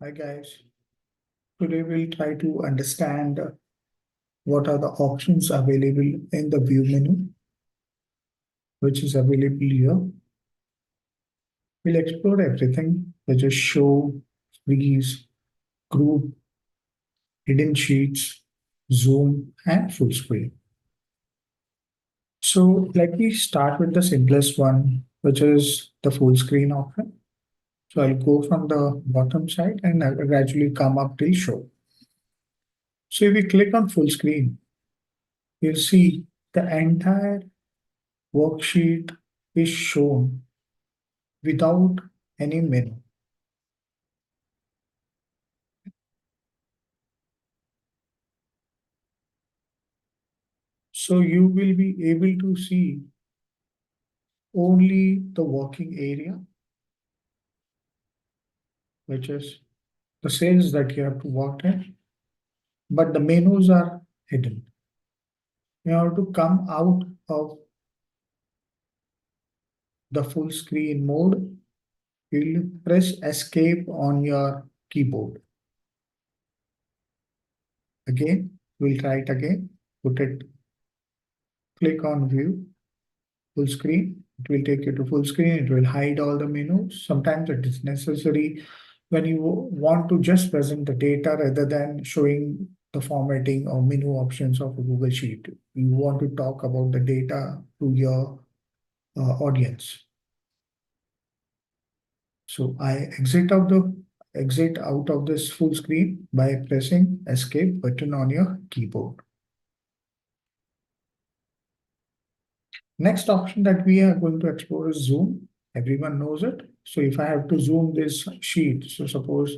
Hi guys, today we'll try to understand what are the options available in the view menu, which is available here. We'll explore everything, such as show, freeze, group, hidden sheets, zoom, and full screen. So let me start with the simplest one, which is the full screen option. So I'll go from the bottom side and I'll gradually come up till show. So if we click on full screen, you'll see the entire worksheet is shown without any menu. So you will be able to see only the working area, which is the cells that you have to work in, but the menus are hidden. You have to come out of the full screen mode. You'll press escape on your keyboard. Again, we'll try it again. Put it, click on view, full screen. It will take you to full screen. It will hide all the menus. Sometimes it is necessary when you want to just present the data rather than showing the formatting or menu options of a Google Sheet. You want to talk about the data to your audience. So I exit out of this full screen by pressing escape button on your keyboard. Next option that we are going to explore is zoom. Everyone knows it. So if I have to zoom this sheet, so suppose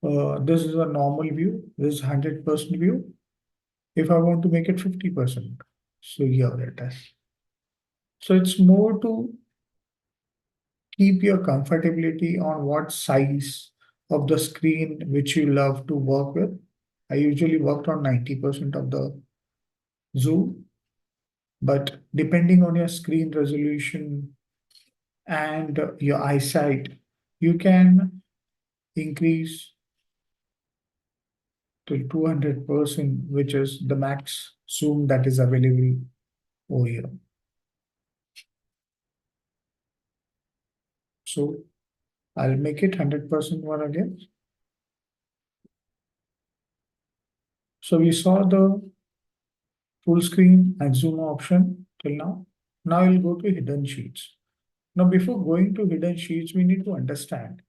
this is a normal view, this is 100% view. If I want to make it 50%, so here it is. So it's more to keep your comfortability on what size of the screen which you love to work with. I usually worked on 90% of the zoom, but depending on your screen resolution and your eyesight, you can increase to 200%, which is the max zoom that is available over here. So I'll make it 100% one again. So we saw the full screen and zoom option till now. Now we'll go to hidden sheets. Now before going to hidden sheets, we need to understand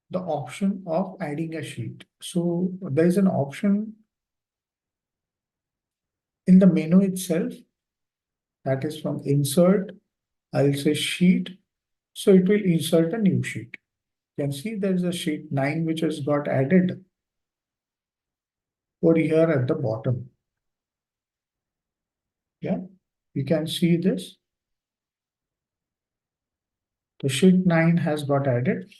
the option of adding a sheet. So there is an option in the menu itself, that is from insert, I'll say sheet. So it will insert a new sheet. You can see there is a sheet 9 which has got added over here at the bottom. Yeah, you can see this. The sheet 9 has got added.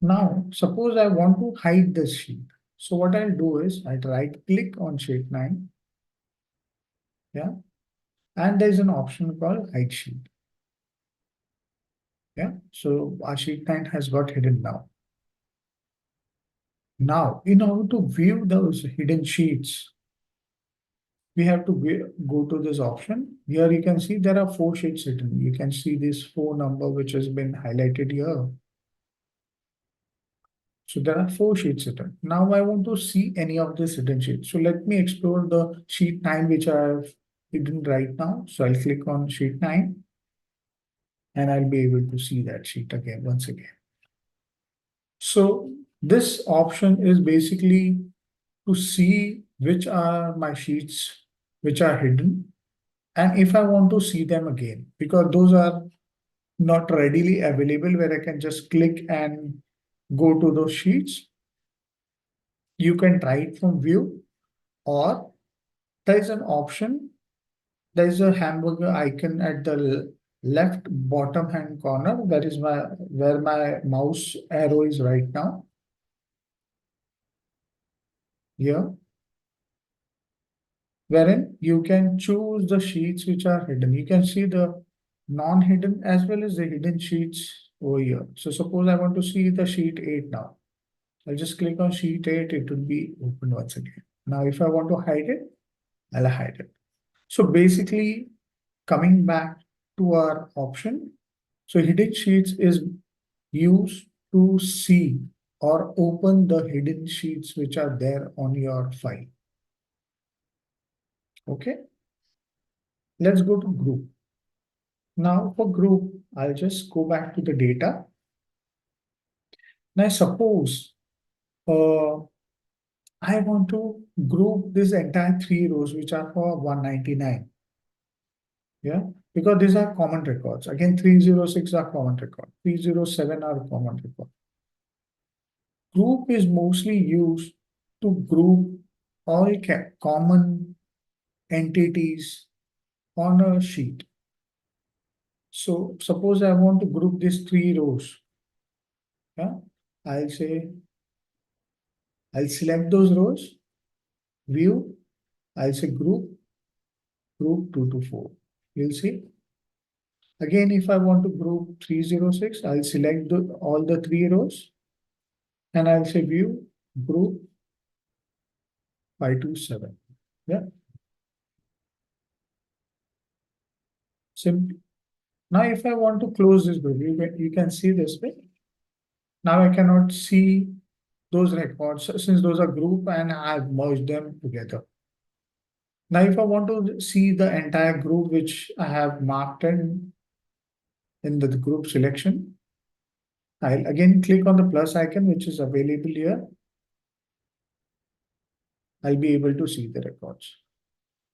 Now, suppose I want to hide this sheet. So what I'll do is I'll right click on sheet 9. Yeah. And there's an option called hide sheet. Yeah. So our sheet 9 has got hidden now. Now, in order to view those hidden sheets, we have to go to this option. Here you can see there are 4 sheets hidden. You can see this 4 number which has been highlighted here. So there are 4 sheets hidden. Now I want to see any of this hidden sheets. So let me explore the sheet 9 which I have hidden right now. So I'll click on sheet 9 and I'll be able to see that sheet again once again. So this option is basically to see which are my sheets which are hidden and if I want to see them again, because those are not readily available where I can just click and go to those sheets. You can try it from view, or there is an option. There is a hamburger icon at the left bottom hand corner. That is where my mouse arrow is right now. Here, wherein you can choose the sheets which are hidden. You can see the non-hidden as well as the hidden sheets over here. So suppose I want to see the sheet 8 now. I'll just click on sheet 8, it will be open once again. Now, if I want to hide it, I'll hide it. So basically, coming back to our option, so hidden sheets is used to see or open the hidden sheets which are there on your file. Okay, let's go to group. Now for group, I'll just go back to the data. Now suppose I want to group this entire 3 rows which are for 199. Yeah, because these are common records. Again, 306 are common record, 307 are common record. Group is mostly used to group all common entities on a sheet. So suppose I want to group these 3 rows. Yeah, I'll select those rows, view, I'll say group 2 to 4. You'll see. Again, if I want to group 306, I'll select all the 3 rows and I'll say view group 5 to 7. Yeah. Simple. Now, if I want to close this group, you can see this way. Now I cannot see those records since those are group and I've merged them together. Now, if I want to see the entire group which I have marked in the group selection, I'll again click on the plus icon which is available here. I'll be able to see the records.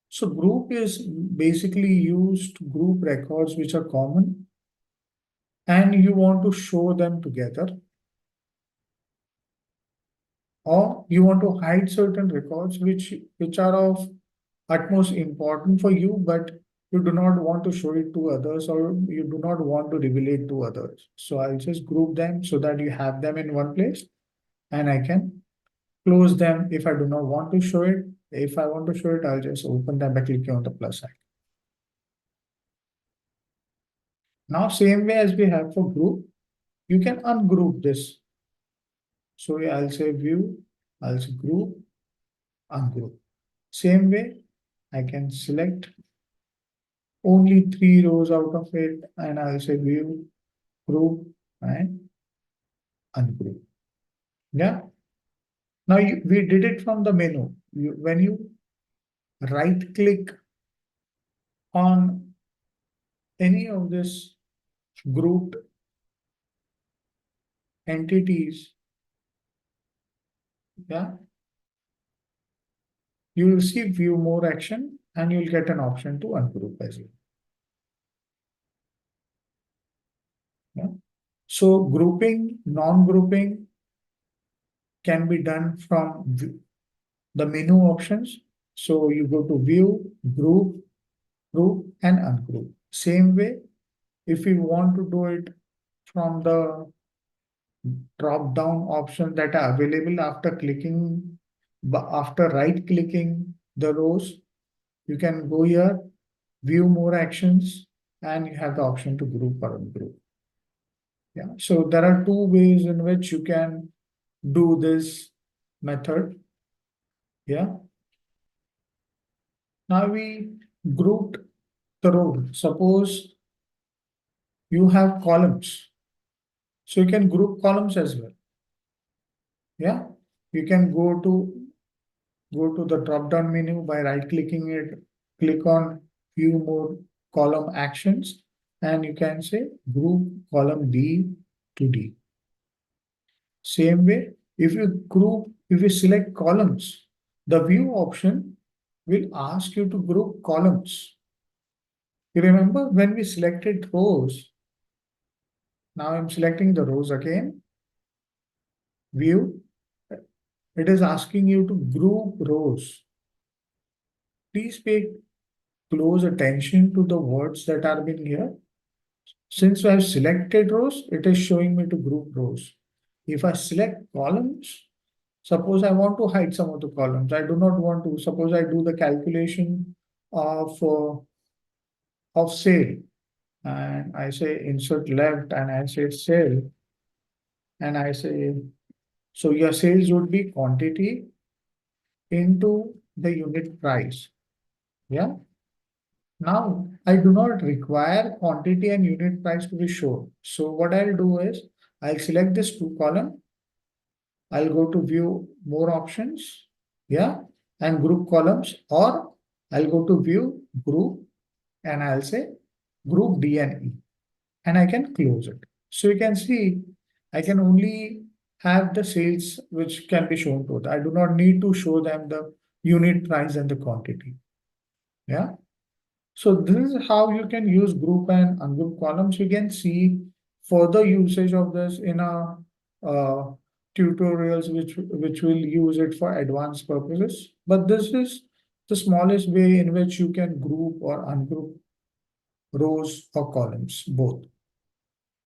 So group is basically used to group records which are common and you want to show them together, or you want to hide certain records which are of utmost important for you, but you do not want to show it to others or you do not want to reveal it to others. So I'll just group them so that you have them in one place and I can close them if I do not want to show it. If I want to show it, I'll just open them by clicking on the plus icon. Now, same way as we have for group, you can ungroup this. So I'll say view, I'll say group, ungroup. Same way, I can select only 3 rows out of it and I'll say view, group, and ungroup. Yeah. Now we did it from the menu. When you right click on any of this grouped entities, yeah, you will see view more action and you'll get an option to ungroup as well. Yeah. So grouping, non-grouping can be done from the menu options. So you go to view, group, and ungroup. Same way, if you want to do it from the drop down options that are available after right clicking the rows, you can go here, view more actions, and you have the option to group or ungroup. Yeah, so there are 2 ways in which you can do this method. Yeah. Now we grouped the row. Suppose you have columns. So you can group columns as well. Yeah. You can go to the drop-down menu by right-clicking it, click on view more column actions, and you can say group column D to D. Same way, if you select columns, the view option will ask you to group columns. You remember when we selected rows, now I'm selecting the rows again, view, it is asking you to group rows. Please pay close attention to the words that are being here. Since I have selected rows, it is showing me to group rows. If I select columns, suppose I want to hide some of the columns. I do not want to. Suppose I do the calculation of sale. and I say insert left and I say sale and I say, so your sales would be quantity into the unit price. Yeah. Now I do not require quantity and unit price to be shown. So what I'll do is I'll select this two column. I'll go to view more options. Yeah. And group columns, or I'll go to view group and I'll say group D and E and I can close it. So you can see I can only have the sales which can be shown to it. I do not need to show them the unit price and the quantity. Yeah. So this is how you can use group and ungroup columns. You can see further usage of this in a tutorials which will use it for advanced purposes. But this is the smallest way in which you can group or ungroup rows or columns both.